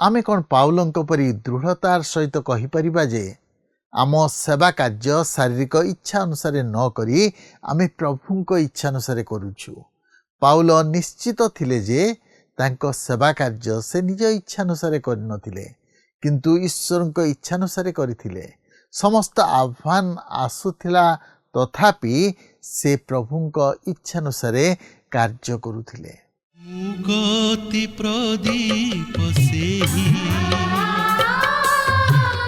आमे कौन पाउलंक परी दृढ़तार सहित कहिपरिबा जे आम सेवा कार्य शारीरिक इच्छा अनुसार न करी आमे प्रभुंक इच्छा अनुसार करूछु। पाउल निश्चित थिले जे तांको सेवा कार्य से निज इच्छा अनुसार करनथिले किंतु ईश्वरंक इच्छा अनुसार करथिले। समस्त आह्वान आसुथिला तथापि से प्रभुंक इच्छा अनुसार कार्य करुथिले। मुगति प्रदीप सेही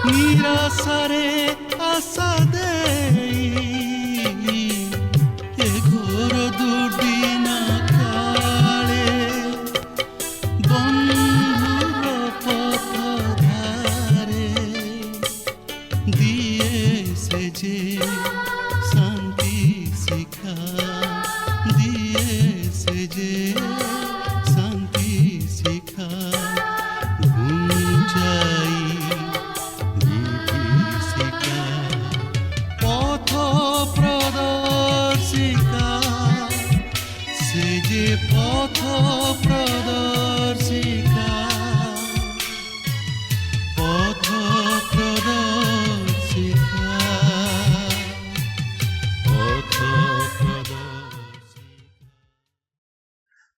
निराशारे आशा देई ए घोर दुर्दिन काले बंधुर पथ धारे दिए से जे शांति शिखा दिए से जे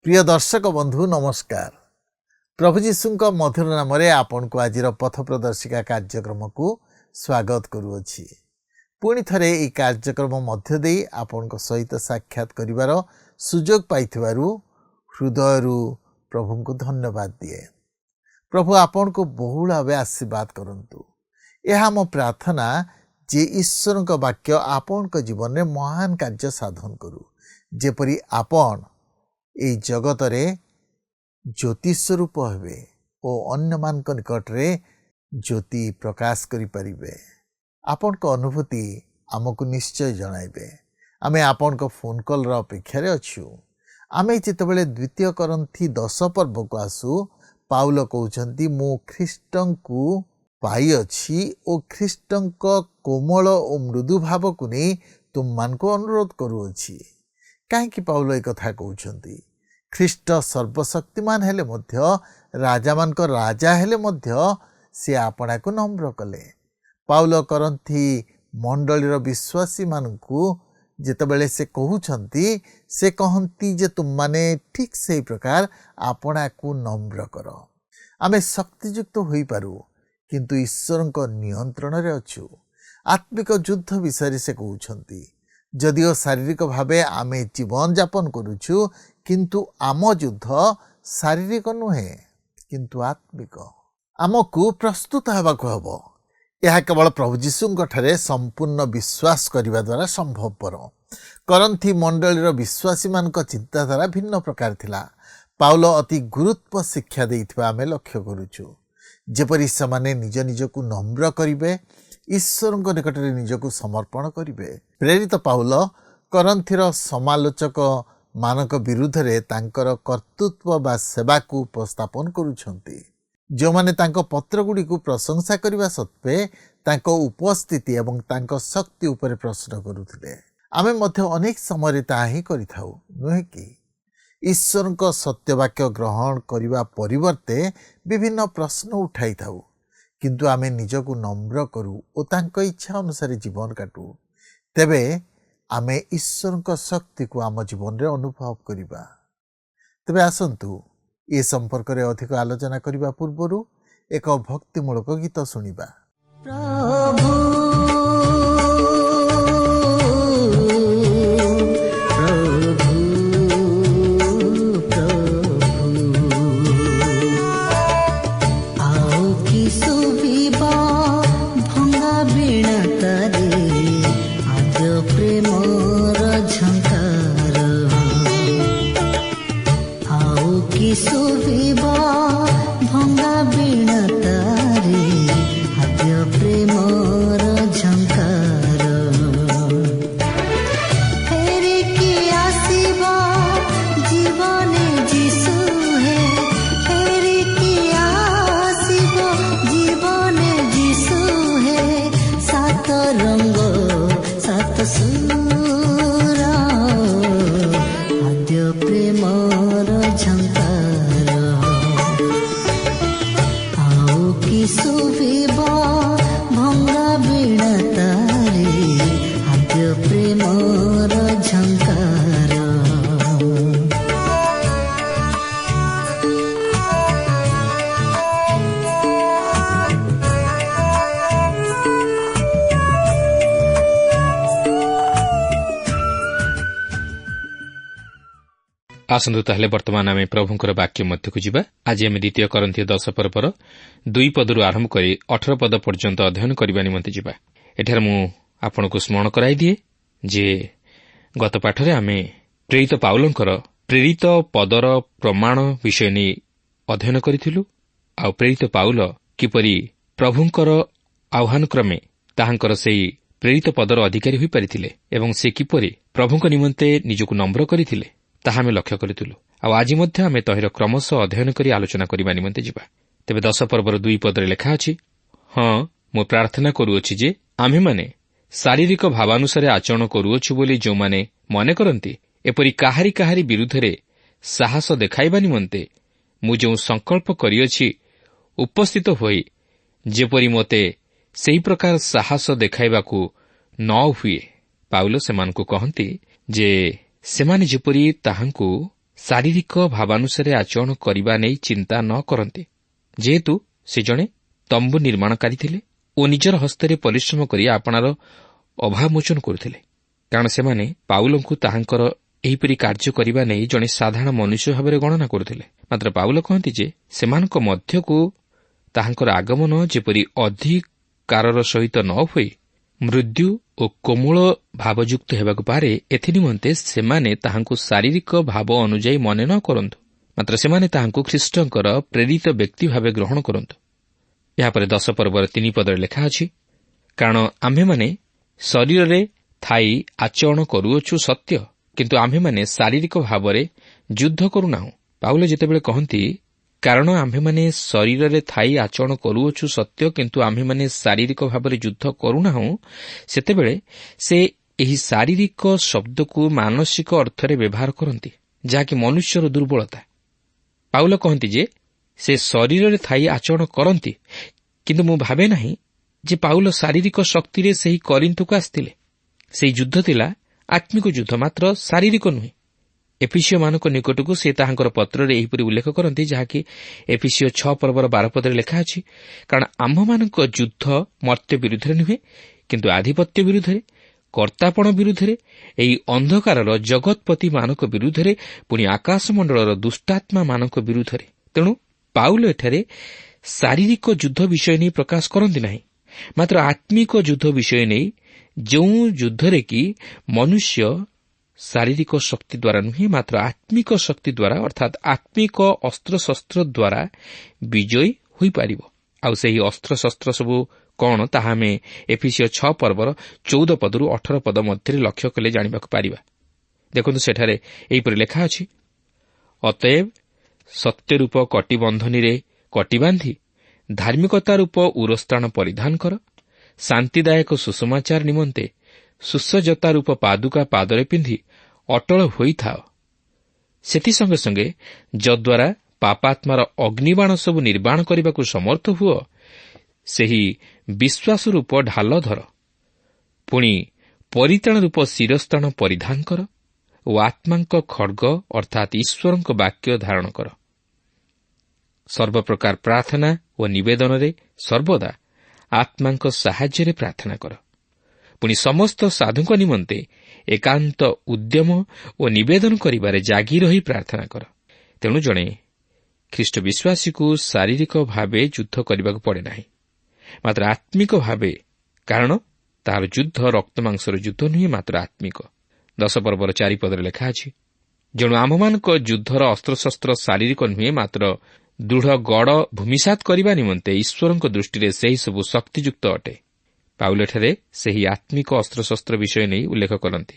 प्रिय दर्शक बंधु नमस्कार। प्रभु जीशुंक मधुर नाम रे आपन को आज पथ प्रदर्शिका कार्यक्रम को स्वागत करुअछि। पुणी थरे ई कार्यक्रम मध्य देई आपन को सहित साक्षात करिवार सुजोग पाइथिबारु हृदयरु प्रभु को धन्यवाद दिए। प्रभु आपन को बहुल भावे आशीर्वाद करंतु। यह मो प्रार्थना जे ईश्वर को वाक्य आपन को जीवन में महान कार्य साधन करू जेपरि आपन ए जगत रे ज्योति स्वरूप हेबे और अन्य मान निकट रे ज्योति प्रकाश करि परिबे। आपन को अनुभूति आमको निश्चय जणाइबे। आमे आपन को फोन कॉल रा अपेक्षा रे अछु। आमे जेतेबेले द्वितीय करंथी 10 पर्व को आसु पाउल कहउछंती मु ख्रीष्टन को पाई अछि ओ ख्रीष्टन को कोमल और मृदु भाव को नै तुम मान को अनुरोध करू अछि। काहे पाउल ए कथा कहउछंती ख्रीष्ट सर्वशक्तिमान हेले मध्य राजा मान को राजा हेले मध्य से आपना को नम्र कले। पाउल करंथी मंडलीर विश्वासी मानकू जेतेबेले से कहउछंती से कहंती जे तुम माने ठीक से प्रकार आपना को नम्र कर। आमे शक्तियुक्त होई पारू किंतु ईश्वर को नियंत्रण रे अछु। आत्मिक युद्ध विषय से कहउछंती जदिओ शारीरिक भावे आमे जीवन यापन करूछु किंतु आम युद्ध शारीरिक नुहे किंतु आत्मिक। आमको प्रस्तुत होबाक हबो। यह केवल प्रभु जीशुंक ठारे संपूर्ण विश्वास करने द्वारा संभवपर। करंथी मंडलीर विश्वासी मान चिंताधारा भिन्न प्रकार थिला। पाउल अति गुरुत्व शिक्षा देइथिबा आमे लक्ष्य करूछु। जेपरि समाने निज निजको नम्र करिवे ईश्वरଙ୍କ निकटरे निजको समर्पण करिवे। प्रेरित पाउल करंथीर समालोचक मानक विरुद्ध रे तांकर कर्तृत्व बा सेवा को उपस्थापन करूछंती। जो माने तांको पत्र गुडी को प्रशंसा करिवा सत्वे तांको उपस्थिति एवं तांको शक्ति ऊपर प्रश्न करूथिले। आमे मध्य अनेक समय ताहा ही करिथाउ नुहे कि ईश्वर को सत्यवाक्य ग्रहण करिवा परिवर्ते विभिन्न प्रश्न उठाई थाउ किंतु आमे निजको नम्र करू ओ तांको इच्छा अनुसार जीवन काटू तेबे आमे ईश्वर को शक्ति को आम जीवन रे अनुभव करिबा। तेबे आसंतु ए संपर्क रे अधिक आलोचना करिबा पूर्वरु एक भक्तिमूलक गीत सुनिबा। भंगा बिना तारे आद्य प्रेम ଶୁଭିବ ଭଙ୍ଗା ବୀଣା ତାରେ ଆଦ୍ୟ ପ୍ରେମର ଝଙ୍କାର। ଆସନ୍ତୁ ତାହେଲେ ବର୍ତ୍ତମାନ ଆମେ ପ୍ରଭୁଙ୍କର ବାକ୍ୟ ମଧ୍ୟକୁ ଯିବା। ଆଜି ଆମେ ଦ୍ୱିତୀୟ କରନ୍ଥୀୟ 10 ପର୍ବର 2 ପଦରୁ ଆରମ୍ଭ କରି 18 ପଦ ପର୍ଯ୍ୟନ୍ତ ଅଧ୍ୟୟନ କରିବା ନିମନ୍ତେ ଯିବା। ଏଠାରେ ମୁଁ ଆପଣଙ୍କୁ ସ୍ମରଣ କରାଇଦିଏ ଯେ ଗତ ପାଠରେ ଆମେ ପ୍ରେରିତ ପାଉଲଙ୍କର ପ୍ରେରିତ ପଦର ପ୍ରମାଣ ବିଷୟ ନେଇ ଅଧ୍ୟୟନ କରିଥିଲୁ। ଆଉ ପ୍ରେରିତ ପାଉଲ କିପରି ପ୍ରଭୁଙ୍କର ଆହ୍ୱାନକ୍ରମେ ତାହାଙ୍କର ସେହି ପ୍ରେରିତ ପଦର ଅଧିକାରୀ ହୋଇପାରିଥିଲେ ଏବଂ ସେ କିପରି ପ୍ରଭୁଙ୍କ ନିମନ୍ତେ ନିଜକୁ ନମ୍ର କରିଥିଲେ ତାହା ଆମେ ଲକ୍ଷ୍ୟ କରିଥିଲୁ। ଆଉ ଆଜି ମଧ୍ୟ ଆମେ ତହିଁର କ୍ରମଶଃ ଅଧ୍ୟୟନ କରି ଆଲୋଚନା କରିବା ନିମନ୍ତେ ଯିବା। ତେବେ 10 ପର୍ବର 2 ପଦରେ ଲେଖା ଅଛି, ହଁ ମୁଁ ପ୍ରାର୍ଥନା କରୁଅଛି ଯେ ଆମ୍ଭେମାନେ ଶାରୀରିକ ଭାବାନୁସାରେ ଆଚରଣ କରୁଅଛୁ ବୋଲି ଯେଉଁମାନେ ମନେ କରନ୍ତି, ଏପରି କାହାରି କାହାରି ବିରୁଦ୍ଧରେ ସାହସ ଦେଖାଇବା ନିମନ୍ତେ ମୁଁ ଯେଉଁ ସଂକଳ୍ପ କରିଅଛି ଉପସ୍ଥିତ ହୋଇ ଯେପରି ମୋତେ ସେହି ପ୍ରକାର ସାହସ ଦେଖାଇବାକୁ ନ ହୁଏ। ପାଉଲ ସେମାନଙ୍କୁ କହନ୍ତି ଯେ ସେମାନେ ଯେପରି ତାହାଙ୍କୁ ଶାରୀରିକ ଭାବାନୁସାରେ ଆଚରଣ କରିବା ନେଇ ଚିନ୍ତା ନ କରନ୍ତି, ଯେହେତୁ ସେ ଜଣେ ତମ୍ବୁ ନିର୍ମାଣକାରୀ ଥିଲେ ଓ ନିଜର ହସ୍ତରେ ପରିଶ୍ରମ କରି ଆପଣାର ଅଭାବ ମୋଚନ କରୁଥିଲେ। କାରଣ ସେମାନେ ପାଉଲଙ୍କୁ ତାହାଙ୍କର ଏହିପରି କାର୍ଯ୍ୟ କରିବା ନେଇ ଜଣେ ସାଧାରଣ ମନୁଷ୍ୟ ଭାବରେ ଗଣନା କରୁଥିଲେ। ମାତ୍ର ପାଉଲ କହନ୍ତି ଯେ ସେମାନଙ୍କ ମଧ୍ୟକୁ ତାହାଙ୍କର ଆଗମନ ଯେପରି ଅଧିକାରର ସହିତ ନ ହୋଇ ମୃଦୁ ଓ କୋମଳ ଭାବଯୁକ୍ତ ହେବାକୁ ପାରେ, ଏଥିନିମନ୍ତେ ସେମାନେ ତାହାଙ୍କୁ ଶାରୀରିକ ଭାବ ଅନୁଯାୟୀ ମନେ ନ କରନ୍ତୁ, ମାତ୍ର ସେମାନେ ତାହାଙ୍କୁ ଖ୍ରୀଷ୍ଟଙ୍କର ପ୍ରେରିତ ବ୍ୟକ୍ତି ଭାବେ ଗ୍ରହଣ କରନ୍ତୁ। ଏହାପରେ 10 ପର୍ବର 3 ପଦରେ ଲେଖା ଅଛି, କାରଣ ଆମ୍ଭେମାନେ ଶରୀରରେ ଥାଇ ଆଚରଣ କରୁଅଛୁ ସତ୍ୟ, କିନ୍ତୁ ଆମ୍ଭେମାନେ ଶାରୀରିକ ଭାବରେ ଯୁଦ୍ଧ କରୁନାହୁଁ। ପାଉଲ ଯେତେବେଳେ କହନ୍ତି କାରଣ ଆମ୍ଭେମାନେ ଶରୀରରେ ଥାଇ ଆଚରଣ କରୁଅଛୁ ସତ୍ୟ, କିନ୍ତୁ ଆମ୍ଭେମାନେ ଶାରୀରିକ ଭାବରେ ଯୁଦ୍ଧ କରୁନାହୁଁ, ସେତେବେଳେ ସେ ଏହି ଶାରୀରିକ ଶବ୍ଦକୁ ମାନସିକ ଅର୍ଥରେ ବ୍ୟବହାର କରନ୍ତି, ଯାହାକି ମନୁଷ୍ୟର ଦୁର୍ବଳତା। ପାଉଲ କହନ୍ତି ଯେ ସେ ଶରୀରରେ ଥାଇ ଆଚରଣ କରନ୍ତି, କିନ୍ତୁ ମୁଁ ଭାବେ ନାହିଁ ଯେ ପାଉଲ ଶାରୀରିକ ଶକ୍ତିରେ ସେହି କରିନ୍ଥକୁ ଆସିଥିଲେ। ସେହି ଯୁଦ୍ଧ ଥିଲା ଆତ୍ମିକ ଯୁଦ୍ଧ, ମାତ୍ର ଶାରୀରିକ ନୁହେଁ। ଏଫିସିଓମାନଙ୍କ ନିକଟକୁ ସେ ତାହାଙ୍କର ପତ୍ରରେ ଏହିପରି ଉଲ୍ଲେଖ କରନ୍ତି, ଯାହାକି ଏଫିସିଓ 6 ପର୍ବର 12 ପଦରେ ଲେଖା ଅଛି, କାରଣ ଆମ୍ଭମାନଙ୍କ ଯୁଦ୍ଧ ମର୍ତ୍ତ୍ୟ ବିରୁଦ୍ଧରେ ନୁହେଁ, କିନ୍ତୁ ଆଧିପତ୍ୟ ବିରୁଦ୍ଧରେ, କର୍ତ୍ତାପଣ ବିରୁଦ୍ଧରେ, ଏହି ଅନ୍ଧକାରର ଜଗତପତିମାନଙ୍କ ବିରୁଦ୍ଧରେ, ପୁଣି ଆକାଶମଣ୍ଡଳର ଦୁଷ୍ଟାତ୍ମାମାନଙ୍କ ବିରୁଦ୍ଧରେ। ତେଣୁ ପାଉଲ ଏଠାରେ ଶାରୀରିକ ଯୁଦ୍ଧ ବିଷୟ ନେଇ ପ୍ରକାଶ କରନ୍ତି ନାହିଁ, ମାତ୍ର ଆତ୍ମିକ ଯୁଦ୍ଧ ବିଷୟ ନେଇ, ଯେଉଁ ଯୁଦ୍ଧରେ କି ମନୁଷ୍ୟ ଶାରୀରିକ ଶକ୍ତି ଦ୍ୱାରା ନୁହେଁ, ମାତ୍ର ଆତ୍ମିକ ଶକ୍ତି ଦ୍ୱାରା, ଅର୍ଥାତ୍ ଆତ୍ମିକ ଅସ୍ତ୍ରଶସ୍ତ୍ର ଦ୍ୱାରା ବିଜୟୀ ହୋଇପାରିବ। ଆଉ ସେହି ଅସ୍ତ୍ରଶସ୍ତ୍ର ସବୁ କ'ଣ, ତାହା ଆମେ ଏଫିସିଓ 6 ପର୍ବର 14 ପଦରୁ 18 ପଦ ମଧ୍ୟରେ ଲକ୍ଷ୍ୟ କଲେ ଜାଣିବାକୁ ପାରିବା। ଦେଖନ୍ତୁ, ସେଠାରେ ଏହିପରି ଲେଖା ଅଛି, ଅତଏବ ସତ୍ୟରୂପ କଟିବନ୍ଧନୀରେ କଟି ବାନ୍ଧି ଧାର୍ମିକତା ରୂପ ଉରସ୍ତାଣ ପରିଧାନ କର, ଶାନ୍ତିଦାୟକ ସୁସମାଚାର ନିମନ୍ତେ ସୁସଜ୍ଜତା ରୂପ ପାଦୁକା ପାଦରେ ପିନ୍ଧି ଅଟଳ ହୋଇଥାଅ। ସେଥି ସଙ୍ଗେ ସଙ୍ଗେ ଯଦ୍ୱାରା ପାପାତ୍ମାର ଅଗ୍ନିବାଣ ସବୁ ନିର୍ବାଣ କରିବାକୁ ସମର୍ଥ ହୁଅ, ସେହି ବିଶ୍ୱାସ ରୂପ ଢାଲ ଧର, ପୁଣି ପରିତ୍ରାଣ ରୂପ ଶିରସ୍ଥାନ ପରିଧାନ କର ଓ ଆତ୍ମାଙ୍କ ଖଡ୍ଗ ଅର୍ଥାତ୍ ଈଶ୍ୱରଙ୍କ ବାକ୍ୟ ଧାରଣ କର। ସର୍ବପ୍ରକାର ପ୍ରାର୍ଥନା ଓ ନିବେଦନରେ ସର୍ବଦା ଆତ୍ମାଙ୍କ ସାହାଯ୍ୟରେ ପ୍ରାର୍ଥନା କର। ପୁଣି ସମସ୍ତ ସାଧୁଙ୍କ ନିମନ୍ତେ ଏକାନ୍ତ ଉଦ୍ୟମ ଓ ନିବେଦନ କରିବାରେ ଜାଗି ରହି ପ୍ରାର୍ଥନା କର। ତେଣୁ ଜଣେ ଖ୍ରୀଷ୍ଟ ବିଶ୍ୱାସୀକୁ ଶାରୀରିକ ଭାବେ ଯୁଦ୍ଧ କରିବାକୁ ପଡ଼େ ନାହିଁ, ମାତ୍ର ଆତ୍ମିକ ଭାବେ, କାରଣ ତାହାର ଯୁଦ୍ଧ ରକ୍ତମାଂସର ଯୁଦ୍ଧ ନୁହେଁ, ମାତ୍ର ଆତ୍ମିକ। 10 ପର୍ବର 4 ପଦରେ ଲେଖା ଅଛି, ଯେଣୁ ଆମ୍ଭମାନଙ୍କ ଯୁଦ୍ଧର ଅସ୍ତ୍ରଶସ୍ତ୍ର ଶାରୀରିକ ନୁହେଁ, ମାତ୍ର ଦୃଢ଼ ଗଡ଼ ଭୂମିସାତ କରିବା ନିମନ୍ତେ ଈଶ୍ୱରଙ୍କ ଦୃଷ୍ଟିରେ ସେହିସବୁ ଶକ୍ତିଯୁକ୍ତ ଅଟେ। ପାଉଲଠାରେ ସେହି ଆତ୍ମିକ ଅସ୍ତ୍ରଶସ୍ତ୍ର ବିଷୟ ନେଇ ଉଲ୍ଲେଖ କରନ୍ତି,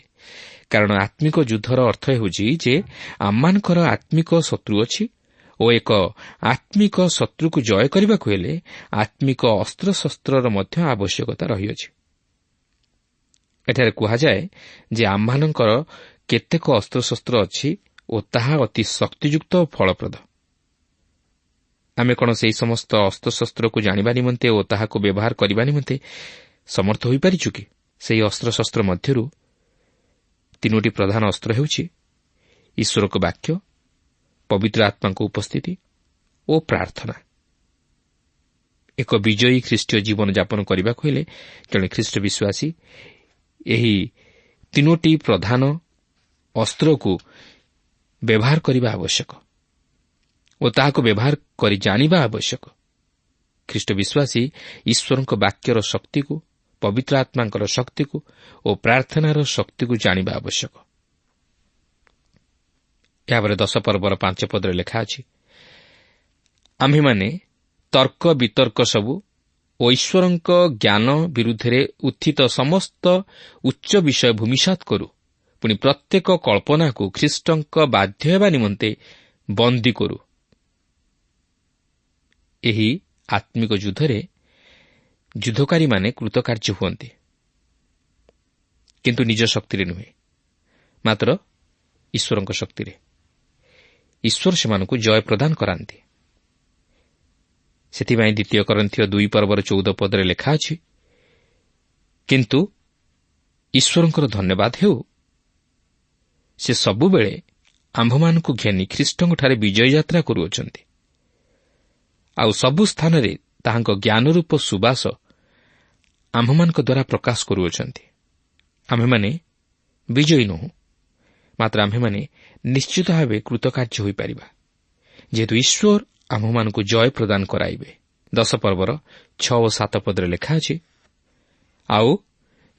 କାରଣ ଆତ୍ମିକ ଯୁଦ୍ଧର ଅର୍ଥ ହେଉଛି ଯେ ଆମମାନଙ୍କର ଆତ୍ମିକ ଶତ୍ରୁ ଅଛି ଓ ଏକ ଆତ୍ମିକ ଶତ୍ରୁକୁ ଜୟ କରିବାକୁ ହେଲେ ଆତ୍ମିକ ଅସ୍ତ୍ରଶସ୍ତ୍ରର ମଧ୍ୟ ଆବଶ୍ୟକତା ରହିଅଛି। ଏଠାରେ କୁହାଯାଏ ଯେ ଆମମାନଙ୍କର କେତେକ ଅସ୍ତ୍ରଶସ୍ତ୍ର ଅଛି ଓ ତାହା ଅତି ଶକ୍ତିଯୁକ୍ତ ଓ ଫଳପ୍ରଦ। ଆମେ କ'ଣ ସେହି ସମସ୍ତ ଅସ୍ତ୍ରଶସ୍ତ୍ରକୁ ଜାଣିବା ନିମନ୍ତେ ଓ ତାହାକୁ ବ୍ୟବହାର କରିବା ନିମନ୍ତେ ସମର୍ଥ ହୋଇପାରିଛୁ କି? ସେହି ଅସ୍ତ୍ରଶସ୍ତ୍ର ମଧ୍ୟରୁ 3ଟି ପ୍ରଧାନ ଅସ୍ତ୍ର ହେଉଛି ଈଶ୍ୱରଙ୍କ ବାକ୍ୟ, ପବିତ୍ର ଆତ୍ମାଙ୍କ ଉପସ୍ଥିତି ଓ ପ୍ରାର୍ଥନା। ଏକ ବିଜୟୀ ଖ୍ରୀଷ୍ଟୀୟ ଜୀବନଯାପନ କରିବାକୁ ହେଲେ ଜଣେ ଖ୍ରୀଷ୍ଟ ବିଶ୍ୱାସୀ ଏହି 3ଟି ପ୍ରଧାନ ଅସ୍ତ୍ରକୁ ବ୍ୟବହାର କରିବା ଆବଶ୍ୟକ ଓ ତାହାକୁ ବ୍ୟବହାର କରି ଜାଣିବା ଆବଶ୍ୟକ। ଖ୍ରୀଷ୍ଟ ବିଶ୍ୱାସୀ ଈଶ୍ୱରଙ୍କ ବାକ୍ୟର ଶକ୍ତିକୁ, ପବିତ୍ର ଆତ୍ମାଙ୍କର ଶକ୍ତିକୁ ଓ ପ୍ରାର୍ଥନାର ଶକ୍ତିକୁ ଜାଣିବା ଆବଶ୍ୟକ। ଏହାପରେ 10 ପର୍ବର 5 ପଦରେ ଲେଖା ଅଛି, ଆମ୍ଭେମାନେ ତର୍କ ବିତର୍କ ସବୁ ଓ ଈଶ୍ୱରଙ୍କ ଜ୍ଞାନ ବିରୁଦ୍ଧରେ ଉତ୍ଥିତ ସମସ୍ତ ଉଚ୍ଚ ବିଷୟ ଭୂମିସାତ୍ କରୁ, ପୁଣି ପ୍ରତ୍ୟେକ କଳ୍ପନାକୁ ଖ୍ରୀଷ୍ଟଙ୍କ ବାଧ୍ୟ ହେବା ନିମନ୍ତେ ବନ୍ଦୀ କରୁ। ଏହି ଆତ୍ମିକ ଯୁଦ୍ଧରେ ଯୁଦ୍ଧକାରୀମାନେ କୃତକାର୍ଯ୍ୟ ହୁଅନ୍ତି, କିନ୍ତୁ ନିଜ ଶକ୍ତିରେ ନୁହେଁ, ମାତ୍ର ଈଶ୍ୱରଙ୍କ ଶକ୍ତିରେ। ଈଶ୍ୱର ସେମାନଙ୍କୁ ଜୟ ପ୍ରଦାନ କରାନ୍ତି। ସେଥିପାଇଁ 2 କରିନ୍ଥୀୟ 2 ପର୍ବର 14 ପଦରେ ଲେଖା ଅଛି, କିନ୍ତୁ ଈଶ୍ୱରଙ୍କର ଧନ୍ୟବାଦ ହେଉ, ସେ ସବୁବେଳେ ଆମ୍ଭମାନଙ୍କୁ ଘେନି ଖ୍ରୀଷ୍ଟଙ୍କଠାରେ ବିଜୟ ଯାତ୍ରା କରୁଅଛନ୍ତି, ଆଉ ସବୁ ସ୍ଥାନରେ ତାହାଙ୍କ ଜ୍ଞାନରୂପ ସୁବାସ ଆମ୍ଭମାନଙ୍କ ଦ୍ୱାରା ପ୍ରକାଶ କରୁଅଛନ୍ତି। ଆମ୍ଭେମାନେ ବିଜୟୀ ନୁହଁ, ମାତ୍ର ଆମ୍ଭେମାନେ ନିଶ୍ଚିତ ଭାବେ କୃତକାର୍ଯ୍ୟ ହୋଇପାରିବା, ଯେହେତୁ ଈଶ୍ୱର ଆମ୍ଭମାନଙ୍କୁ ଜୟ ପ୍ରଦାନ କରାଇବେ। 10 ପର୍ବର 6 ଓ 7 ପଦରେ ଲେଖା ଅଛି, ଆଉ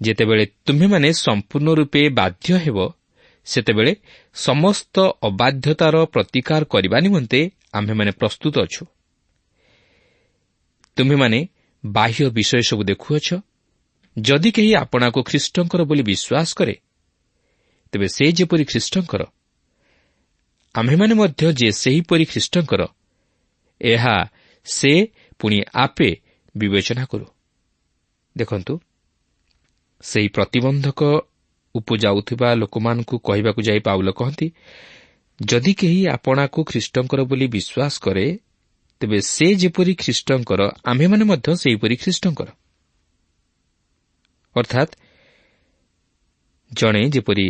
ଯେତେବେଳେ ତୁମ୍ଭେମାନେ ସମ୍ପୂର୍ଣ୍ଣ ରୂପେ ବାଧ୍ୟ ହେବ, ସେତେବେଳେ ସମସ୍ତ ଅବାଧ୍ୟତାର ପ୍ରତିକାର କରିବା ନିମନ୍ତେ ଆମ୍ଭେମାନେ ପ୍ରସ୍ତୁତ ଅଛୁ। ତୁମ୍ଭେମାନେ ବାହ୍ୟ ବିଷୟ ସବୁ ଦେଖୁଅଛ। ଯଦି କେହି ଆପଣାକୁ ଖ୍ରୀଷ୍ଟଙ୍କର ବୋଲି ବିଶ୍ୱାସ କରେ, ତେବେ ସେ ଯେପରି ଖ୍ରୀଷ୍ଟଙ୍କର, ଆମ୍ଭେମାନେ ମଧ୍ୟ ଯେ ସେହିପରି ଖ୍ରୀଷ୍ଟଙ୍କର, ଏହା ସେ ପୁଣି ଆପେ ବିବେଚନା କରୁ। ଦେଖନ୍ତୁ, ସେହି ପ୍ରତିବନ୍ଧକ ଉପୁଜାଉଥିବା ଲୋକମାନଙ୍କୁ କହିବାକୁ ଯାଇ ପାଉଲ କହନ୍ତି, ଯଦି କେହି ଆପଣାକୁ ଖ୍ରୀଷ୍ଟଙ୍କର ବୋଲି ବିଶ୍ୱାସ କରେ, ତେବେ ସେ ଯେପରି ଖ୍ରୀଷ୍ଟଙ୍କର, ଆମ୍ଭେମାନେ ମଧ୍ୟ ସେହିପରି ଖ୍ରୀଷ୍ଟଙ୍କର। ଅର୍ଥାତ୍ ଜଣେ ଯେପରି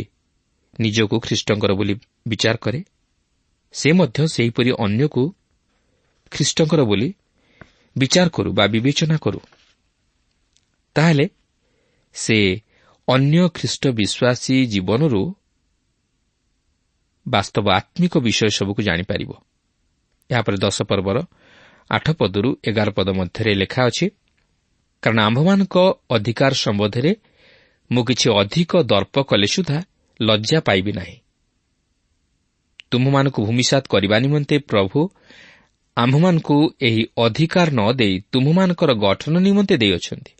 ନିଜକୁ ଖ୍ରୀଷ୍ଟଙ୍କର ବୋଲି ବିଚାର କରେ, ସେ ମଧ୍ୟ ସେହିପରି ଅନ୍ୟକୁ ଖ୍ରୀଷ୍ଟଙ୍କର ବୋଲି ବିଚାର କରୁ ବା ବିବେଚନା କରୁ। ତାହେଲେ ସେ ଅନ୍ୟ ଖ୍ରୀଷ୍ଟ ବିଶ୍ୱାସୀ ଜୀବନରୁ ବାସ୍ତବ ଆତ୍ମିକ ବିଷୟ ସବୁକୁ ଜାଣିପାରିବ। ଏହାପରେ 10 ପର୍ବର 8 ପଦରୁ 11 ପଦ ମଧ୍ୟରେ ଲେଖା ଅଛି, କାରଣ ଆମ୍ଭମାନଙ୍କ ଅଧିକାର ସମ୍ବନ୍ଧରେ ମୁଁ କିଛି ଅଧିକ ଦର୍ପ କଲେ ସୁଦ୍ଧା ଲଜ୍ଜା ପାଇବି ନାହିଁ। ତୁମମାନଙ୍କୁ ଭୂମିସାତ୍ କରିବା ନିମନ୍ତେ ପ୍ରଭୁ ଆମ୍ଭମାନଙ୍କୁ ଏହି ଅଧିକାର ନ ଦେଇ ତୁମମାନଙ୍କର ଗଠନ ନିମନ୍ତେ ଦେଇଅଛନ୍ତି।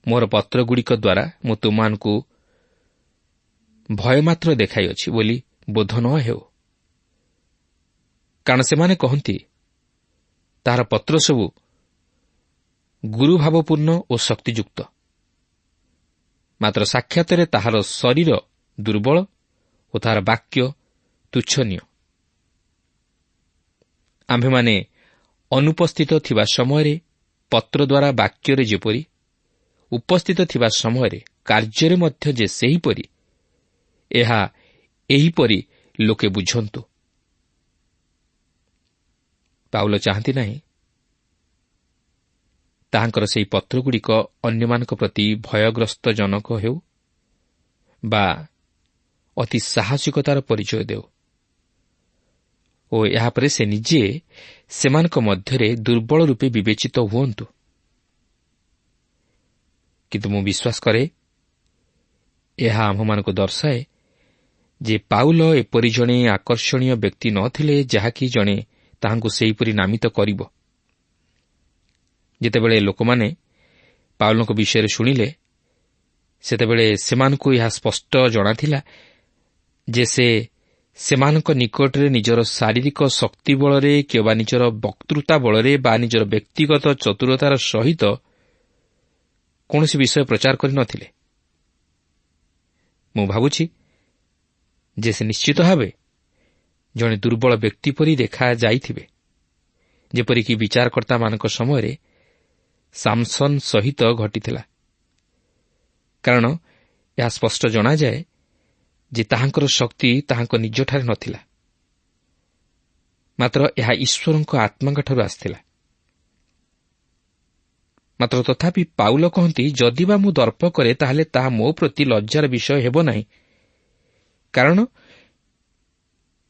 ମୋର ପତ୍ରଗୁଡ଼ିକ ଦ୍ୱାରା ମୁଁ ତୁମମାନଙ୍କୁ ଭୟ ମାତ୍ର ଦେଖାଇଅଛି ବୋଲି ବୋଧ ନ ହେଉ। କାରଣ ସେମାନେ କହନ୍ତି, ତାହାର ପତ୍ର ସବୁ ଗୁରୁଭାବପୂର୍ଣ୍ଣ ଓ ଶକ୍ତିଯୁକ୍ତ, ମାତ୍ର ସାକ୍ଷାତରେ ତାହାର ଶରୀର ଦୁର୍ବଳ ଓ ତାହାର ବାକ୍ୟ ତୁଚ୍ଛନୀୟ। ଆମ୍ଭେମାନେ ଅନୁପସ୍ଥିତ ଥିବା ସମୟରେ ପତ୍ର ଦ୍ୱାରା ବାକ୍ୟରେ ଯେପରି, ଉପସ୍ଥିତ ଥିବା ସମୟରେ କାର୍ଯ୍ୟରେ ମଧ୍ୟ ଯେ ସେହିପରି, ଏହା ଏହିପରି ଲୋକେ ବୁଝନ୍ତୁ। ପାଉଲ ଚାହାନ୍ତି ନାହିଁ ତାହାଙ୍କର ସେହି ପତ୍ରଗୁଡ଼ିକ ଅନ୍ୟମାନଙ୍କ ପ୍ରତି ଭୟଗ୍ରସ୍ତଜନକ ହେଉ ବା ଅତି ସାହସିକତାର ପରିଚୟ ଦେଉ ଓ ଏହାପରେ ସେ ନିଜେ ସେମାନଙ୍କ ମଧ୍ୟରେ ଦୁର୍ବଳ ରୂପେ ବିବେଚିତ ହୁଅନ୍ତୁ। କିନ୍ତୁ ମୁଁ ବିଶ୍ୱାସ କରେ, ଏହା ଆମ୍ଭମାନଙ୍କୁ ଦର୍ଶାଏ ଯେ ପାଉଲ ଏପରି ଜଣେ ଆକର୍ଷଣୀୟ ବ୍ୟକ୍ତି ନ ଥିଲେ ଯାହାକି ଜଣେ ତାହାଙ୍କୁ ସେହିପରି ନାମିତ କରିବ। ଯେତେବେଳେ ଲୋକମାନେ ପାଉଲଙ୍କ ବିଷୟରେ ଶୁଣିଲେ, ସେତେବେଳେ ସେମାନଙ୍କୁ ଏହା ସ୍ପଷ୍ଟ ଜଣାଥିଲା ଯେ ସେ ସେମାନଙ୍କ ନିକଟରେ ନିଜର ଶାରୀରିକ ଶକ୍ତି ବଳରେ କିମ୍ବା ନିଜର ବକ୍ତୃତା ବଳରେ ବା ନିଜର ବ୍ୟକ୍ତିଗତ ଚତୁରତାର ସହିତ କୌଣସି ବିଷୟ ପ୍ରଚାର କରିନଥିଲେ। ମୁଁ ଭାବୁଛି ଯେ ସେ ନିଶ୍ଚିତ ଭାବେ ଜଣେ ଦୁର୍ବଳ ବ୍ୟକ୍ତି ପରି ଦେଖାଯାଇଥିବେ ଯେପରିକି ବିଚାରକର୍ତ୍ତାମାନଙ୍କ ସମୟରେ ସାମସନ୍ ସହିତ ଘଟିଥିଲା। କାରଣ ଏହା ସ୍ପଷ୍ଟ ଜଣାଯାଏ ଯେ ତାହାଙ୍କର ଶକ୍ତି ତାହାଙ୍କ ନିଜଠାରେ ନଥିଲା, ମାତ୍ର ଏହା ଈଶ୍ୱରଙ୍କ ଆତ୍ମାଙ୍କଠାରୁ ଆସିଥିଲା। ମାତ୍ର ତଥାପି ପାଉଲ କହନ୍ତି, ଯଦି ବା ମୁଁ ଦର୍ପ କରେ ତାହେଲେ ତାହା ମୋ ପ୍ରତି ଲଜ୍ଜାର ବିଷୟ ହେବ ନାହିଁ, କାରଣ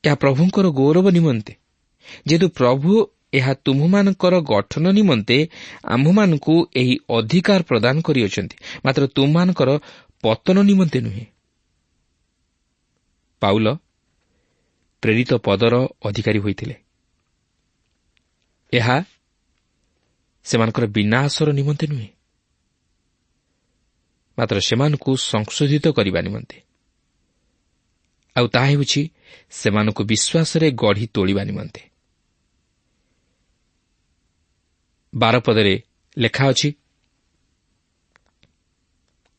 ଏହା ପ୍ରଭୁଙ୍କର ଗୌରବ ନିମନ୍ତେ। ଯେହେତୁ ପ୍ରଭୁ ଏହା ତୁମମାନଙ୍କର ଗଠନ ନିମନ୍ତେ ଆମ୍ଭମାନଙ୍କୁ ଏହି ଅଧିକାର ପ୍ରଦାନ କରିଅଛନ୍ତି, ମାତ୍ର ତୁମମାନଙ୍କର ପତନ ନିମନ୍ତେ ନୁହେଁ। ପାଉଲ ପ୍ରେରିତ ପଦର ଅଧିକାରୀ ହୋଇଥିଲେ। ଏହା ସେମାନଙ୍କର ବିନାଶର ନିମନ୍ତେ ନୁହେଁ, ମାତ୍ର ସେମାନଙ୍କୁ ସଂଶୋଧିତ କରିବା ନିମନ୍ତେ, ଆଉ ତାହା ହେଉଛି ସେମାନଙ୍କୁ ବିଶ୍ୱାସରେ ଗଢ଼ି ତୋଳିବା ନିମନ୍ତେ। 12 ପଦରେ ଲେଖା ଅଛି,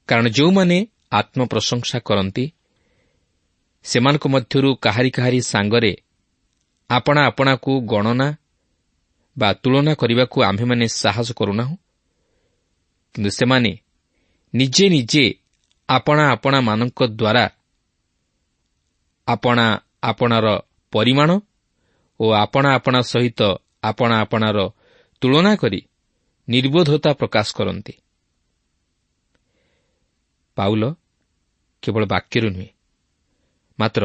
କାରଣ ଯେଉଁମାନେ ଆତ୍ମପ୍ରଶଂସା କରନ୍ତି ସେମାନଙ୍କ ମଧ୍ୟରୁ କାହାରି କାହାରି ସାଙ୍ଗରେ ଆପଣା ଆପଣାକୁ ଗଣନା ବା ତୁଳନା କରିବାକୁ ଆମ୍ଭେମାନେ ସାହସ କରୁନାହୁଁ, କିନ୍ତୁ ସେମାନେ ନିଜେ ନିଜେ ଆପଣା ଆପଣାମାନଙ୍କ ଦ୍ୱାରା ଆପଣା ଆପଣାର ପରିମାଣ ଓ ଆପଣା ଆପଣା ସହିତ ଆପଣା ଆପଣାର ତୁଳନା କରି ନିର୍ବୋଧତା ପ୍ରକାଶ କରନ୍ତି। ପାଉଲ କେବଳ ବାକ୍ୟରେ ନୁହେଁ, ମାତ୍ର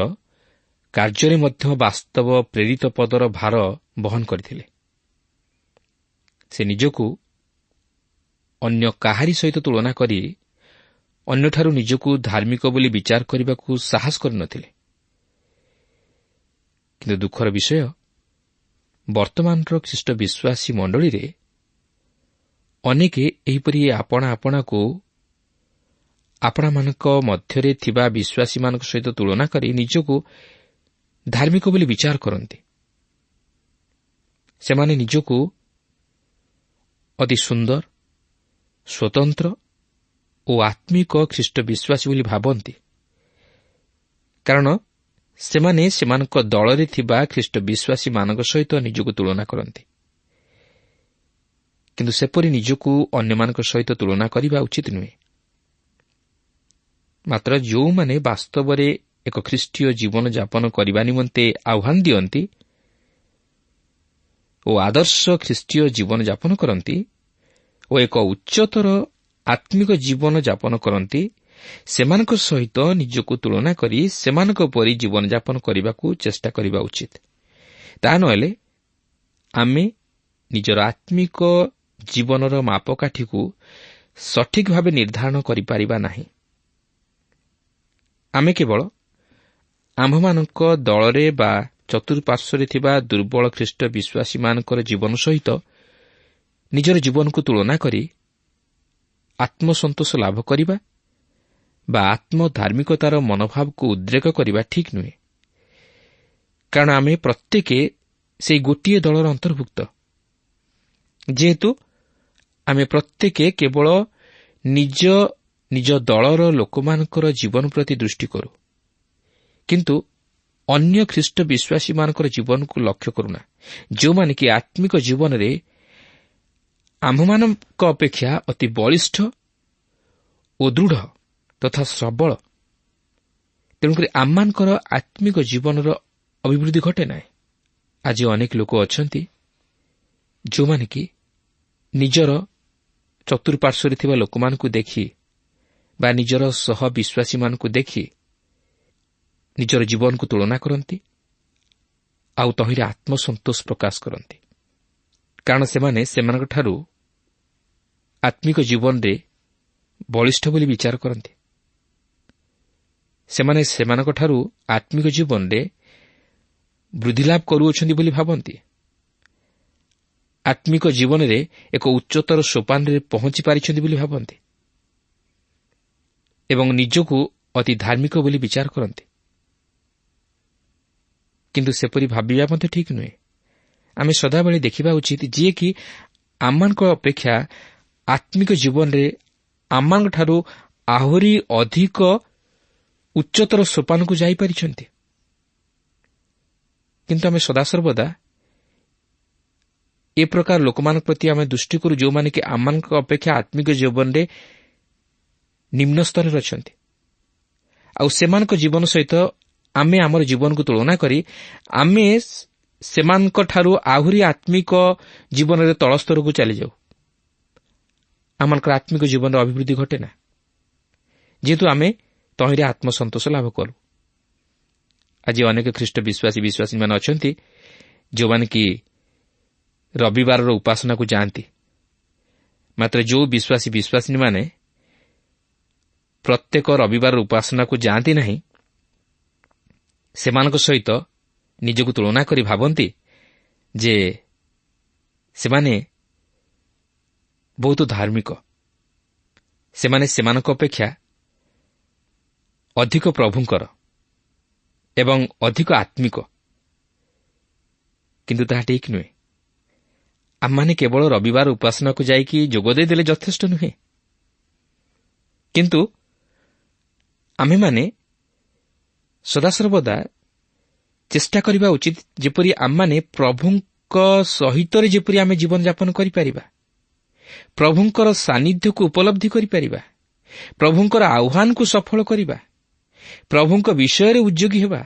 କାର୍ଯ୍ୟରେ ମଧ୍ୟ ବାସ୍ତବ ପ୍ରେରିତ ପଦର ଭାର ବହନ କରିଥିଲେ। ସେ ନିଜକୁ ଅନ୍ୟ କାହାରି ସହିତ ତୁଳନା କରି ଅନ୍ୟଠାରୁ ନିଜକୁ ଧାର୍ମିକ ବୋଲି ବିଚାର କରିବାକୁ ସାହସ କରିନଥିଲେ। କିନ୍ତୁ ଦୁଃଖର ବିଷୟ, ବର୍ତ୍ତମାନର ଖ୍ରୀଷ୍ଟ ବିଶ୍ୱାସୀ ମଣ୍ଡଳୀରେ ଅନେକ ଏହିପରି ଆପଣା ଆପଣାକୁ ଆପଣାମାନଙ୍କ ମଧ୍ୟରେ ଥିବା ବିଶ୍ୱାସୀମାନଙ୍କ ସହିତ ତୁଳନା କରି ନିଜକୁ ଧାର୍ମିକ ବୋଲି ବିଚାର କରନ୍ତି। ସେମାନେ ନିଜକୁ ଅତି ସୁନ୍ଦର, ସ୍ୱତନ୍ତ୍ର ଓ ଆତ୍ମିକ ଖ୍ରୀଷ୍ଟ ବିଶ୍ୱାସୀ ବୋଲି ଭାବନ୍ତି, କାରଣ ସେମାନେ ସେମାନଙ୍କ ଦଳରେ ଥିବା ଖ୍ରୀଷ୍ଟ ବିଶ୍ୱାସୀମାନଙ୍କ ସହିତ ନିଜକୁ ତୁଳନା କରନ୍ତି। କିନ୍ତୁ ସେପରି ନିଜକୁ ଅନ୍ୟମାନଙ୍କ ସହିତ ତୁଳନା କରିବା ଉଚିତ ନୁହେଁ। ମାତ୍ର ଯେଉଁମାନେ ବାସ୍ତବରେ ଏକ ଖ୍ରୀଷ୍ଟୀୟ ଜୀବନଯାପନ କରିବା ନିମନ୍ତେ ଆହ୍ୱାନ ଦିଅନ୍ତି ଓ ଆଦର୍ଶ ଖ୍ରୀଷ୍ଟୀୟ ଜୀବନଯାପନ କରନ୍ତି ଓ ଏକ ଉଚ୍ଚତର ଆତ୍ମିକ ଜୀବନଯାପନ କରନ୍ତି, ସେମାନଙ୍କ ସହିତ ନିଜକୁ ତୁଳନା କରି ସେମାନଙ୍କ ପରି ଜୀବନଯାପନ କରିବାକୁ ଚେଷ୍ଟା କରିବା ଉଚିତ। ତାହା ନହେଲେ ଆମେ ନିଜର ଆତ୍ମିକ ଜୀବନର ମାପକାଠିକୁ ସଠିକ୍ ଭାବେ ନିର୍ଦ୍ଧାରଣ କରିପାରିବା ନାହିଁ। ଆମେ କେବଳ ଆମ୍ଭମାନଙ୍କ ଦଳରେ ବା ଚତୁଃପାର୍ଶ୍ୱରେ ଥିବା ଦୁର୍ବଳ ଖ୍ରୀଷ୍ଟ ବିଶ୍ୱାସୀମାନଙ୍କର ଜୀବନ ସହିତ ନିଜର ଜୀବନକୁ ତୁଳନା କରି ଆତ୍ମସନ୍ତୋଷ ଲାଭ କରିବା ବା ଆତ୍ମଧାର୍ମିକତାର ମନୋଭାବକୁ ଉଦ୍ରେକ କରିବା ଠିକ୍ ନୁହେଁ। କାରଣ ଆମେ ପ୍ରତ୍ୟେକ ସେହି ଗୋଟିଏ ଦଳର ଅନ୍ତର୍ଭୁକ୍ତ। ଯେହେତୁ ଆମେ ପ୍ରତ୍ୟେକ କେବଳ ନିଜ ନିଜ ଦଳର ଲୋକମାନଙ୍କର ଜୀବନ ପ୍ରତି ଦୃଷ୍ଟି କରୁ, କିନ୍ତୁ ଅନ୍ୟ ଖ୍ରୀଷ୍ଟ ବିଶ୍ୱାସୀମାନଙ୍କର ଜୀବନକୁ ଲକ୍ଷ୍ୟ କରୁନା, ଯେଉଁମାନେ କି ଆତ୍ମିକ ଜୀବନରେ ଆମ୍ଭମାନଙ୍କ ଅପେକ୍ଷା ଅତି ବଳିଷ୍ଠ ଓ ଦୃଢ଼ ତଥା ସବଳ। ତେଣୁକରି ଆମମାନଙ୍କର ଆତ୍ମିକ ଜୀବନର ଅଭିବୃଦ୍ଧି ଘଟେ ନାହିଁ। ଆଜି ଅନେକ ଲୋକ ଅଛନ୍ତି ଯେଉଁମାନେ କି ନିଜର ଚତୁଃପାର୍ଶ୍ୱରେ ଥିବା ଲୋକମାନଙ୍କୁ ଦେଖି ବା ନିଜର ସହ ବିଶ୍ୱାସୀମାନଙ୍କୁ ଦେଖି ନିଜର ଜୀବନକୁ ତୁଳନା କରନ୍ତି ଆଉ ତହିଁରେ ଆତ୍ମସନ୍ତୋଷ ପ୍ରକାଶ କରନ୍ତି, କାରଣ ସେମାନେ ସେମାନଙ୍କଠାରୁ ଆତ୍ମିକ ଜୀବନରେ ବଳିଷ୍ଠ ବୋଲି ବିଚାର କରନ୍ତି। ସେମାନେ ସେମାନଙ୍କଠାରୁ ଆତ୍ମିକ ଜୀବନରେ ବୃଦ୍ଧିଲାଭ କରୁଅଛନ୍ତି ବୋଲି ଭାବନ୍ତି। ଆତ୍ମିକ ଜୀବନରେ ଏକ ଉଚ୍ଚତର ସୋପାନରେ ପହଞ୍ଚି ପାରିଛନ୍ତି ବୋଲି ଭାବନ୍ତି ଏବଂ ନିଜକୁ ଅତି ଧାର୍ମିକ ବୋଲି ବିଚାର କରନ୍ତି। କିନ୍ତୁ ସେପରି ଭାବିବା ମଧ୍ୟ ଠିକ୍ ନୁହେଁ। ଆମେ ସଦାବେଳେ ଦେଖିବା ଉଚିତ ଯିଏକି ଆମମାନଙ୍କ ଅପେକ୍ଷା ଆତ୍ମିକ ଜୀବନରେ ଆମମାନଙ୍କଠାରୁ ଆହୁରି ଅଧିକ ଉଚ୍ଚତର ସୋପାନକୁ ଯାଇପାରିଛନ୍ତି। କିନ୍ତୁ ଆମେ ସଦାସର୍ବଦା ଏ ପ୍ରକାର ଲୋକମାନଙ୍କ ପ୍ରତି ଆମେ ଦୃଷ୍ଟି କରୁ ଯେଉଁମାନେ କି ଆମମାନଙ୍କ ଅପେକ୍ଷା ଆତ୍ମିକ ଜୀବନରେ ନିମ୍ନ ସ୍ତରରେ ଅଛନ୍ତି। ଆଉ ସେମାନଙ୍କ ଜୀବନ ସହିତ ଆମେ ଆମର ଜୀବନକୁ ତୁଳନା କରି ଆମେ ସେମାନଙ୍କଠାରୁ ଆହୁରି ଆତ୍ମିକ ଜୀବନରେ ତଳସ୍ତରକୁ ଚାଲିଯାଉ। ଆମମାନଙ୍କର ଆତ୍ମିକ ଜୀବନର ଅଭିବୃଦ୍ଧି ଘଟେ ନା, ଯେହେତୁ ଆମେ ତହିଁରେ ଆତ୍ମସନ୍ତୋଷ ଲାଭ କରୁ। ଆଜି ଅନେକ ଖ୍ରୀଷ୍ଟ ବିଶ୍ୱାସୀମାନେ ଅଛନ୍ତି ଯେଉଁମାନେ କି ରବିବାରର ଉପାସନାକୁ ଯାଆନ୍ତି, ମାତ୍ର ଯେଉଁ ବିଶ୍ୱାସୀମାନେ ପ୍ରତ୍ୟେକ ରବିବାରର ଉପାସନାକୁ ଯାଆନ୍ତି ନାହିଁ, ସେମାନଙ୍କ ସହିତ ନିଜକୁ ତୁଳନା କରି ଭାବନ୍ତି ଯେ ସେମାନେ ବହୁତ ଧାର୍ମିକ, ସେମାନେ ସେମାନଙ୍କ ଅପେକ୍ଷା ଅଧିକ ପ୍ରଭୁଙ୍କର ଏବଂ ଅଧିକ ଆତ୍ମିକ। କିନ୍ତୁ ତାହା ଠିକ୍ ନୁହେଁ। ଆମମାନେ କେବଳ ରବିବାର ଉପାସନାକୁ ଯାଇକି ଯୋଗ ଦେଇଦେଲେ ଯଥେଷ୍ଟ ନୁହେଁ, କିନ୍ତୁ ଆମେମାନେ ସଦାସର୍ବଦା ଚେଷ୍ଟା କରିବା ଉଚିତ ଯେପରି ଆମମାନେ ପ୍ରଭୁଙ୍କ ସହିତ ଯେପରି ଆମେ ଜୀବନଯାପନ କରିପାରିବା, ପ୍ରଭୁଙ୍କର ସାନ୍ନିଧ୍ୟକୁ ଉପଲବ୍ଧି କରିପାରିବା, ପ୍ରଭୁଙ୍କର ଆହ୍ୱାନକୁ ସଫଳ କରିବା, ପ୍ରଭୁଙ୍କ ବିଷୟରେ ଉଦ୍ଯୋଗୀ ହେବା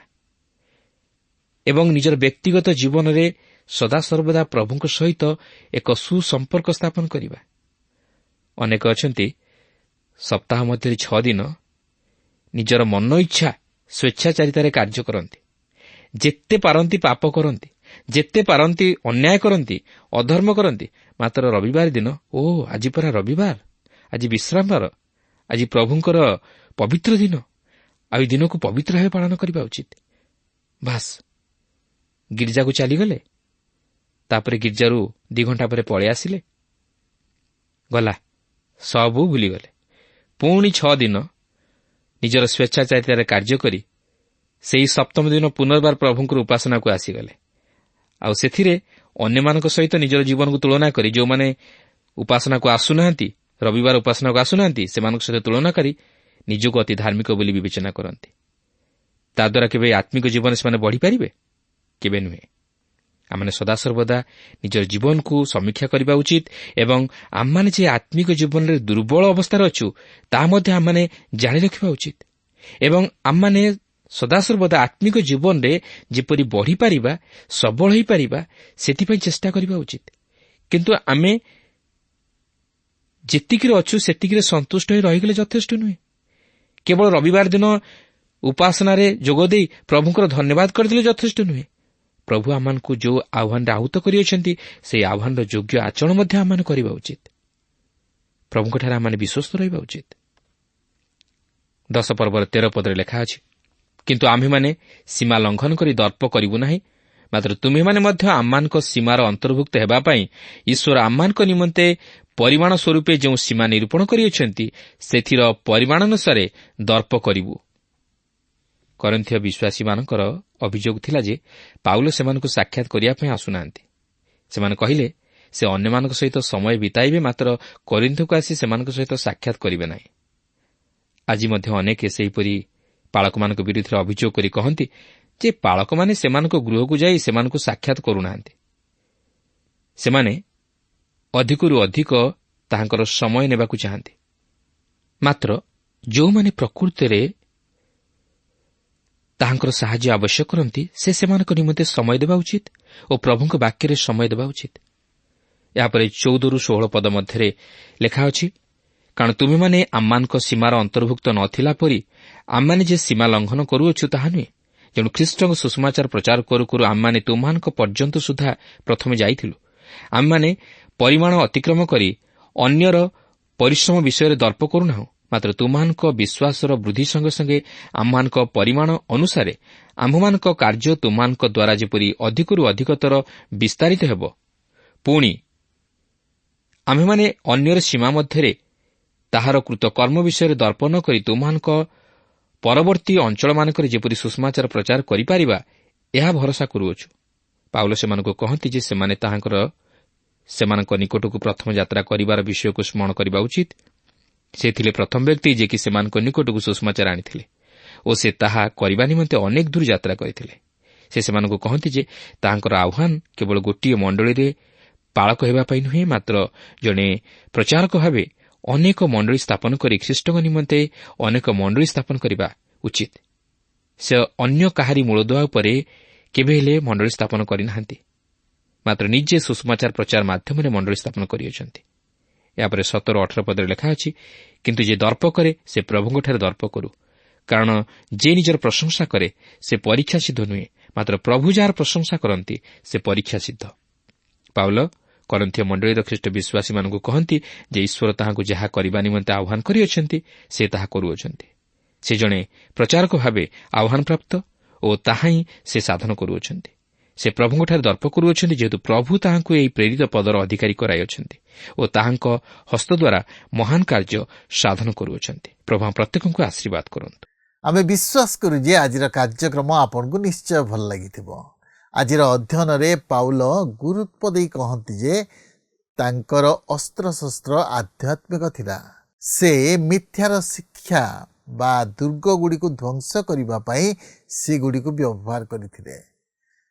ଏବଂ ନିଜର ବ୍ୟକ୍ତିଗତ ଜୀବନରେ ସଦାସର୍ବଦା ପ୍ରଭୁଙ୍କ ସହିତ ଏକ ସୁସମ୍ପର୍କ ସ୍ଥାପନ କରିବା। ଅନେକ ଅଛନ୍ତି ସପ୍ତାହ ମଧ୍ୟରେ 6 ଦିନ ନିଜର ମନ ଇଚ୍ଛା ସ୍ୱେଚ୍ଛାଚାରିତାରେ କାର୍ଯ୍ୟ କରନ୍ତି, ଯେତେ ପାରନ୍ତି ପାପ କରନ୍ତି, ଯେତେ ପାରନ୍ତି ଅନ୍ୟାୟ କରନ୍ତି, ଅଧର୍ମ କରନ୍ତି, ମାତ୍ର ରବିବାର ଦିନ ଆଜି ପରା ରବିବାର, ଆଜି ବିଶ୍ରାମବାର, ଆଜି ପ୍ରଭୁଙ୍କର ପବିତ୍ର ଦିନ, ଆଉ ଏହି ଦିନକୁ ପବିତ୍ର ଭାବେ ପାଳନ କରିବା ଉଚିତ। ବାସ୍, ଗିର୍ଜାକୁ ଚାଲିଗଲେ, ତାପରେ ଗିର୍ଜାରୁ 2 ଘଣ୍ଟା ପରେ ପଳେଇ ଆସିଲେ, ଗଲା, ସବୁ ଭୁଲିଗଲେ। ପୁଣି 6 ଦିନ ନିଜର ସ୍ୱେଚ୍ଛାଚାରିତାରେ କାର୍ଯ୍ୟ କରି ସେହି ସପ୍ତମ ଦିନ ପୁନର୍ବାର ପ୍ରଭୁଙ୍କର ଉପାସନାକୁ ଆସିଗଲେ। ଆଉ ସେଥିରେ ଅନ୍ୟମାନଙ୍କ ସହିତ ନିଜର ଜୀବନକୁ ତୁଳନା କରି, ଯେଉଁମାନେ ଉପାସନାକୁ ଆସୁନାହାନ୍ତି, ରବିବାର ଉପାସନାକୁ ଆସୁନାହାନ୍ତି, ସେମାନଙ୍କ ସହିତ ତୁଳନା କରି ନିଜକୁ ଅତି ଧାର୍ମିକ ବୋଲି ବିବେଚନା କରନ୍ତି। ତାଦ୍ୱାରା କେବେ ଆତ୍ମିକ ଜୀବନରେ ସେମାନେ ବଢ଼ିପାରିବେ? କେବେ ନୁହେଁ। ଆମମାନେ ସଦାସର୍ବଦା ନିଜର ଜୀବନକୁ ସମୀକ୍ଷା କରିବା ଉଚିତ ଏବଂ ଆମମାନେ ଯେ ଆତ୍ମିକ ଜୀବନରେ ଦୁର୍ବଳ ଅବସ୍ଥାରେ ଅଛୁ, ତାହା ମଧ୍ୟ ଆମମାନେ ଜାଣି ରଖିବା ଉଚିତ ଏବଂ ଆମମାନେ ସଦାସର୍ବଦା ଆତ୍ମିକ ଜୀବନରେ ଯେପରି ବଢ଼ିପାରିବା, ସବଳ ହୋଇପାରିବା, ସେଥିପାଇଁ ଚେଷ୍ଟା କରିବା ଉଚିତ। କିନ୍ତୁ ଆମେ ଯେତିକିରେ ଅଛୁ ସେତିକିରେ ସନ୍ତୁଷ୍ଟ ହୋଇ ରହିଗଲେ ଯଥେଷ୍ଟ ନୁହେଁ। କେବଳ ରବିବାର ଦିନ ଉପାସନାରେ ଯୋଗଦେଇ ପ୍ରଭୁଙ୍କର ଧନ୍ୟବାଦ କରିଦେଲେ ଯଥେଷ୍ଟ ନୁହେଁ। ପ୍ରଭୁ ଆମମାନଙ୍କୁ ଯେଉଁ ଆହ୍ୱାନରେ ଆହୁତ କରିଅଛନ୍ତି, ସେହି ଆହ୍ୱାନର ଯୋଗ୍ୟ ଆଚରଣ ମଧ୍ୟ ଆମମାନେ କରିବା ଉଚିତ। ପ୍ରଭୁଙ୍କଠାରେ ଆମମାନେ ବିଶ୍ୱସ୍ତ ରହିବା ଉଚିତ। 10 ପର୍ବର 13 ପଦରେ ଲେଖା ଅଛି, କିନ୍ତୁ ଆମ୍ଭେମାନେ ସୀମା ଲଙ୍ଘନ କରି ଦର୍ପ କରିବୁ ନାହିଁ, ମାତ୍ର ତୁମେମାନେ ମଧ୍ୟ ଆମମାନଙ୍କ ସୀମାର ଅନ୍ତର୍ଭୁକ୍ତ ହେବା ପାଇଁ ଈଶ୍ୱର ଆମମାନଙ୍କ ନିମନ୍ତେ ପରିମାଣ ସ୍ୱରୂପେ ଯେଉଁ ସୀମା ନିରୂପଣ କରିଅଛନ୍ତି, ସେଥିର ପରିମାଣ ଅନୁସାରେ ଦର୍ପ କରିବୁ। କରିନ୍ଥୀୟ ବିଶ୍ୱାସୀମାନଙ୍କର ଅଭିଯୋଗ ଥିଲା ଯେ ପାଉଲ ସେମାନଙ୍କୁ ସାକ୍ଷାତ କରିବା ପାଇଁ ଆସୁନାହାନ୍ତି। ସେମାନେ କହିଲେ ସେ ଅନ୍ୟମାନଙ୍କ ସହିତ ସମୟ ବିତାଇବେ, ମାତ୍ର କରିନ୍ଥକୁ ଆସି ସେମାନଙ୍କ ସହିତ ସାକ୍ଷାତ କରିବେ ନାହିଁ। ଆଜି ମଧ୍ୟ ଅନେକ ସେହିପରି ପାଳକମାନଙ୍କ ବିରୁଦ୍ଧରେ ଅଭିଯୋଗ କରି କହନ୍ତି ଯେ ପାଳକମାନେ ସେମାନଙ୍କ ଗୃହକୁ ଯାଇ ସେମାନଙ୍କୁ ସାକ୍ଷାତ କରୁନାହାନ୍ତି। ସେମାନେ ଅଧିକରୁ ଅଧିକ ତାହାଙ୍କର ସମୟ ନେବାକୁ ଚାହାନ୍ତି। ମାତ୍ର ଯେଉଁମାନେ ପ୍ରକୃତରେ ତାହାଙ୍କର ସାହାଯ୍ୟ ଆବଶ୍ୟକ କରନ୍ତି, ସେମାନଙ୍କ ନିମନ୍ତେ ସମୟ ଦେବା ଉଚିତ ଓ ପ୍ରଭୁଙ୍କ ବାକ୍ୟରେ ସମୟ ଦେବା ଉଚିତ। ଏହାପରେ 14-16 ପଦ ମଧ୍ୟରେ ଲେଖା ଅଛି, କାରଣ ତୁମେମାନେ ଆମମାନଙ୍କ ସୀମାର ଅନ୍ତର୍ଭୁକ୍ତ ନ ଥିଲା ପରି ଆମମାନେ ଯେ ସୀମା ଲଙ୍ଘନ କରୁଅଛୁ ତାହା ନୁହେଁ। ତେଣୁ ଖ୍ରୀଷ୍ଟଙ୍କ ସୁସମାଚାର ପ୍ରଚାର କରୁ କରୁ ଆମମାନେ ତୁମମାନଙ୍କ ପର୍ଯ୍ୟନ୍ତ ସୁଦ୍ଧା ପ୍ରଥମେ ଯାଇଥିଲୁ। ଆମମାନେ ପରିମାଣ ଅତିକ୍ରମ କରି ଅନ୍ୟର ପରିଶ୍ରମ ବିଷୟରେ ଦର୍ପ କରୁନାହୁଁ, ମାତ୍ର ତୁମମାନଙ୍କ ବିଶ୍ୱାସର ବୃଦ୍ଧି ସଙ୍ଗେ ସଙ୍ଗେ ଆମମାନଙ୍କ ପରିମାଣ ଅନୁସାରେ ଆମ୍ଭମାନଙ୍କ କାର୍ଯ୍ୟ ତୁମମାନଙ୍କ ଦ୍ୱାରା ଯେପରି ଅଧିକରୁ ଅଧିକତର ବିସ୍ତାରିତ ହେବ, ପୁଣି ଆମ୍ଭେମାନେ ଅନ୍ୟର ସୀମା ମଧ୍ୟରେ ତାହାର କୃତକର୍ମ ବିଷୟରେ ଦର୍ପ ନ କରି ତୁମମାନଙ୍କ ପରବର୍ତ୍ତୀ ଅଞ୍ଚଳମାନଙ୍କରେ ଯେପରି ସୁସମାଚାର ପ୍ରଚାର କରିପାରିବା, ଏହା ଭରସା କରୁଅଛୁ। ପାଉଲ ସେମାନଙ୍କୁ କହନ୍ତି ଯେ ସେମାନେ ସେମାନଙ୍କ ନିକଟକୁ ପ୍ରଥମ ଯାତ୍ରା କରିବାର ବିଷୟକୁ ସ୍ମରଣ କରିବା ଉଚିତ। ସେ ଥିଲେ ପ୍ରଥମ ବ୍ୟକ୍ତି ଯିଏକି ସେମାନଙ୍କ ନିକଟକୁ ସୁସମାଚାର ଆଣିଥିଲେ ଓ ସେ ତାହା କରିବା ନିମନ୍ତେ ଅନେକ ଦୂର ଯାତ୍ରା କରିଥିଲେ। ସେ ସେମାନଙ୍କୁ କହନ୍ତି ଯେ ତାହାଙ୍କର ଆହ୍ୱାନ କେବଳ ଗୋଟିଏ ମଣ୍ଡଳୀରେ ପାଳକ ହେବା ପାଇଁ ନୁହେଁ, ମାତ୍ର ଜଣେ ପ୍ରଚାରକ ଭାବେ ଅନେକ ମଣ୍ଡଳୀ ସ୍ଥାପନ କରି ଖ୍ରୀଷ୍ଟଙ୍କ ନିମନ୍ତେ ଅନେକ ମଣ୍ଡଳୀ ସ୍ଥାପନ କରିବା ଉଚିତ। ସେ ଅନ୍ୟ କାହାରି ମୂଳଦୁଆ ଉପରେ କେବେ ହେଲେ ମଣ୍ଡଳୀ ସ୍ଥାପନ କରିନାହାନ୍ତି, ମାତ୍ର ନିଜେ ସୁସମାଚାର ପ୍ରଚାର ମାଧ୍ୟମରେ ମଣ୍ଡଳୀ ସ୍ଥାପନ କରିଅଛନ୍ତି। ଏହାପରେ 17-18 ପଦରେ ଲେଖା ଅଛି, କିନ୍ତୁ ଯେ ଦର୍ପ କରେ ସେ ପ୍ରଭୁଙ୍କଠାରେ ଦର୍ପ କରୁ, କାରଣ ଯେ ନିଜର ପ୍ରଶଂସା କରେ ସେ ପରୀକ୍ଷା ସିଦ୍ଧ ନୁହେଁ, ମାତ୍ର ପ୍ରଭୁ ଯାହାର ପ୍ରଶଂସା କରନ୍ତି ସେ ପରୀକ୍ଷା ସିଦ୍ଧ। ପାଉଲ କରନ୍ଥୀୟ ମଣ୍ଡଳୀର ଖ୍ରୀଷ୍ଟ ବିଶ୍ୱାସୀମାନଙ୍କୁ କହନ୍ତି ଯେ ଈଶ୍ୱର ତାହାଙ୍କୁ ଯାହା କରିବା ନିମନ୍ତେ ଆହ୍ୱାନ କରିଅଛନ୍ତି ସେ ତାହା କରୁଅଛନ୍ତି। ସେ ଜଣେ ପ୍ରଚାରକ ଭାବେ ଆହ୍ୱାନପ୍ରାପ୍ତ ଓ ତାହା ହିଁ ସେ ସାଧନ କରୁଅଛନ୍ତି। ସେ ପ୍ରଭୁଙ୍କଠାରେ ଦର୍ପ କରୁଅଛନ୍ତି, ଯେହେତୁ ପ୍ରଭୁ ତାହାଙ୍କୁ ଏହି ପ୍ରେରିତ ପଦର ଅଧିକାରୀ କରାଇଅଛନ୍ତି ଓ ତାହାଙ୍କ ହସ୍ତଦ୍ୱାରା ମହାନ କାର୍ଯ୍ୟ ସାଧନ କରୁଅଛନ୍ତି। ପ୍ରଭୁ ପ୍ରତ୍ୟେକଙ୍କୁ ଆଶୀର୍ବାଦ କରନ୍ତୁ। ଆମେ ବିଶ୍ୱାସ କରୁ ଯେ ଆଜିର କାର୍ଯ୍ୟକ୍ରମ ଆପଣଙ୍କୁ ନିଶ୍ଚୟ ଭଲ ଲାଗିଥିବ। ଆଜିର ଅଧ୍ୟୟନରେ ପାଉଲ ଗୁରୁତ୍ୱ ଦେଇ କହନ୍ତି ଯେ ତାଙ୍କର ଅସ୍ତ୍ରଶସ୍ତ୍ର ଆଧ୍ୟାତ୍ମିକ ଥିଲା। ସେ ମିଥ୍ୟାର ଶିକ୍ଷା ବା ଦୁର୍ଗଗୁଡ଼ିକୁ ଧ୍ୱଂସ କରିବା ପାଇଁ ସେଗୁଡ଼ିକୁ ବ୍ୟବହାର କରିଥିଲେ।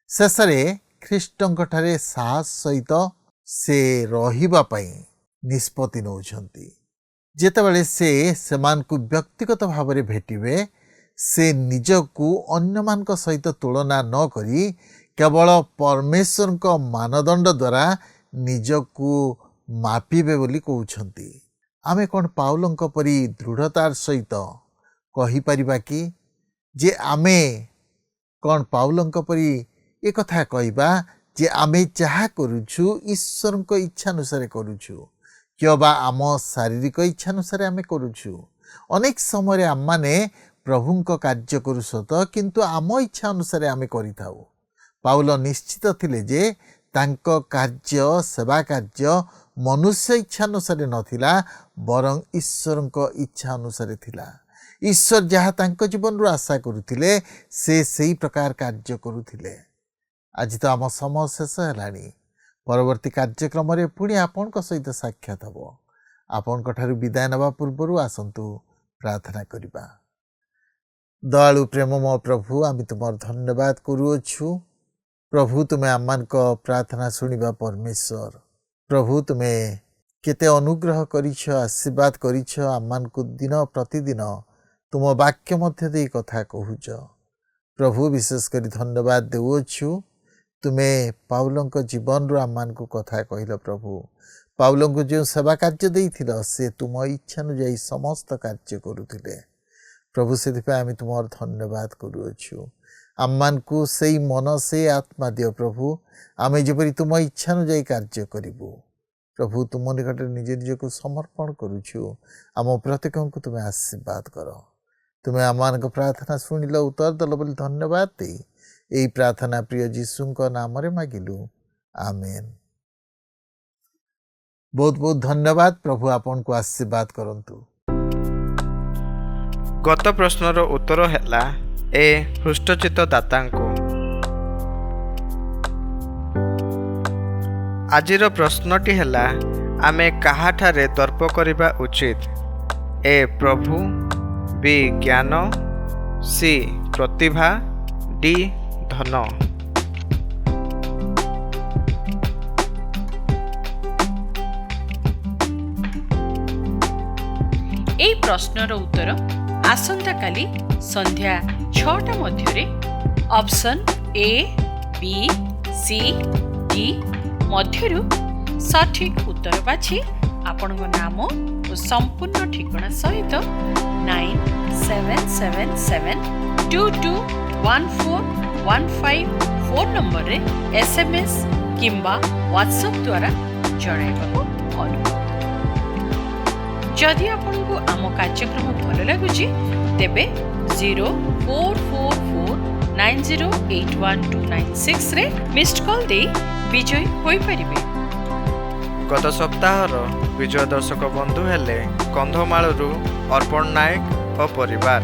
ଶେଷରେ ଖ୍ରୀଷ୍ଟଙ୍କଠାରେ ସାହସ ସହିତ ସେ ରହିବା ପାଇଁ ନିଷ୍ପତ୍ତି ନେଉଛନ୍ତି। ଯେତେବେଳେ ସେ ସେମାନଙ୍କୁ ବ୍ୟକ୍ତିଗତ ଭାବରେ ଭେଟିବେ, ସେ ନିଜକୁ ଅନ୍ୟମାନଙ୍କ ସହିତ ତୁଳନା ନ କରି କେବଳ ପରମେଶ୍ୱରଙ୍କ ମାନଦଣ୍ଡ ଦ୍ୱାରା ନିଜକୁ ମାପିବେ ବୋଲି କହୁଛନ୍ତି। ଆମେ କ'ଣ ପାଉଲଙ୍କ ପରି ଦୃଢ଼ତାର ସହିତ କହିପାରିବା କି ଯେ ଆମେ କ'ଣ ପାଉଲଙ୍କ ପରି ଏକଥା କହିବା ଯେ ଆମେ ଯାହା କରୁଛୁ ଈଶ୍ୱରଙ୍କ ଇଚ୍ଛା ଅନୁସାରେ କରୁଛୁ, କିମ୍ବା ଆମ ଶାରୀରିକ ଇଚ୍ଛା ଅନୁସାରେ ଆମେ କରୁଛୁ? ଅନେକ ସମୟରେ ଆମମାନେ ପ୍ରଭୁଙ୍କ କାର୍ଯ୍ୟ କରୁ ସତ, କିନ୍ତୁ ଆମ ଇଚ୍ଛା ଅନୁସାରେ ଆମେ କରିଥାଉ। ପାଉଲ ନିଶ୍ଚିତ ଥିଲେ ଯେ ତାଙ୍କ କାର୍ଯ୍ୟ, ସେବା କାର୍ଯ୍ୟ ମନୁଷ୍ୟ ଇଚ୍ଛା ଅନୁସାରେ ନଥିଲା, ବରଂ ଈଶ୍ୱରଙ୍କ ଇଚ୍ଛା ଅନୁସାରେ ଥିଲା। ଈଶ୍ୱର ଯାହା ତାଙ୍କ ଜୀବନରୁ ଆଶା କରୁଥିଲେ ସେ ସେହି ପ୍ରକାର କାର୍ଯ୍ୟ କରୁଥିଲେ। ଆଜି ତ ଆମ ସମୟ ଶେଷ ହେଲାଣି। ପରବର୍ତ୍ତୀ କାର୍ଯ୍ୟକ୍ରମରେ ପୁଣି ଆପଣଙ୍କ ସହିତ ସାକ୍ଷାତ ହେବ। ଆପଣଙ୍କଠାରୁ ବିଦାୟ ନେବା ପୂର୍ବରୁ ଆସନ୍ତୁ ପ୍ରାର୍ଥନା କରିବା। ଦୟାଳୁ ପ୍ରେମମୟ ପ୍ରଭୁ, ଆମେ ତୁମର ଧନ୍ୟବାଦ କରୁଅଛୁ। ପ୍ରଭୁ, ତୁମେ ଆମମାନଙ୍କ ପ୍ରାର୍ଥନା ଶୁଣିବା ପରମେଶ୍ୱର। ପ୍ରଭୁ, ତୁମେ କେତେ ଅନୁଗ୍ରହ କରିଛ, ଆଶୀର୍ବାଦ କରିଛ। ଆମମାନଙ୍କୁ ଦିନ ପ୍ରତିଦିନ ତୁମ ବାକ୍ୟ ମଧ୍ୟ ଦେଇ କଥା କହୁଛ। ପ୍ରଭୁ, ବିଶେଷ କରି ଧନ୍ୟବାଦ ଦେଉଅଛୁ, ତୁମେ ପାଉଲଙ୍କ ଜୀବନରୁ ଆମମାନଙ୍କୁ କଥା କହିଲ। ପ୍ରଭୁ, ପାଉଲଙ୍କୁ ଯେଉଁ ସେବା କାର୍ଯ୍ୟ ଦେଇଥିଲ ସେ ତୁମ ଇଚ୍ଛା ଅନୁଯାୟୀ ସମସ୍ତ କାର୍ଯ୍ୟ କରୁଥିଲେ। ପ୍ରଭୁ, ସେଥିପାଇଁ ଆମେ ତୁମର ଧନ୍ୟବାଦ କରୁଅଛୁ। ଆମମାନଙ୍କୁ ସେଇ ମନ, ସେଇ ଆତ୍ମା ଦିଅ ପ୍ରଭୁ, ଆମେ ଯେପରି ତୁମ ଇଚ୍ଛା ଅନୁଯାୟୀ କାର୍ଯ୍ୟ କରିବୁ। ପ୍ରଭୁ, ତୁମ ନିକଟରେ ନିଜ ନିଜକୁ ସମର୍ପଣ କରୁଛୁ। ଆମ ପ୍ରତ୍ୟେକଙ୍କୁ ତୁମେ ଆଶୀର୍ବାଦ କର। ତୁମେ ଆମମାନଙ୍କ ପ୍ରାର୍ଥନା ଶୁଣିଲ, ଉତ୍ତର ଦେଲ ବୋଲି ଧନ୍ୟବାଦ ଦେଇ ଏହି ପ୍ରାର୍ଥନା ପ୍ରିୟ ଯୀଶୁଙ୍କ ନାମରେ ମାଗିଲୁ, ଆମେନ୍। ବହୁତ ବହୁତ ଧନ୍ୟବାଦ। ପ୍ରଭୁ ଆପଣଙ୍କୁ ଆଶୀର୍ବାଦ କରନ୍ତୁ। ଗତ ପ୍ରଶ୍ନର ଉତ୍ତର ହେଲା ଏ ହୃଷ୍ଟଚିତ୍ତ ଦାତାଙ୍କୁ। ଆଜିର ପ୍ରଶ୍ନଟି ହେଲା, ଆମେ କାହାଠାରେ ଦର୍ପ କରିବା ଉଚିତ? ଏ ପ୍ରଭୁ, ବି ଜ୍ଞାନ, ସି ପ୍ରତିଭା, ଡି ଧନ। এই প্রশ্নর উত্তর আসন্তাকালি সন্ধ্যা 6টা মধ্যে option A, B, C, D মধ্যরু সঠিক উত্তর বাছি আপনার নাম ও সম্পূর্ণ ঠিকনা সহিত 9777221415 ফোন নম্বরে SMS কিংবা WhatsApp দ্বারা জଣାଇବାକୁ ଅନୁରୋଧ। যদি আপনার আম কার্যক্রম ভাল লাগুচি তেবে 0444908126 রে মিসড কল দেই বিজয়ী হয়ে পারিবে। গত সপ্তাহর বিজয় দর্শক বন্ধু হেলে কন্ধমালରୁ ଅର୍ପଣ ନାୟକ ଓ ପରିବାର।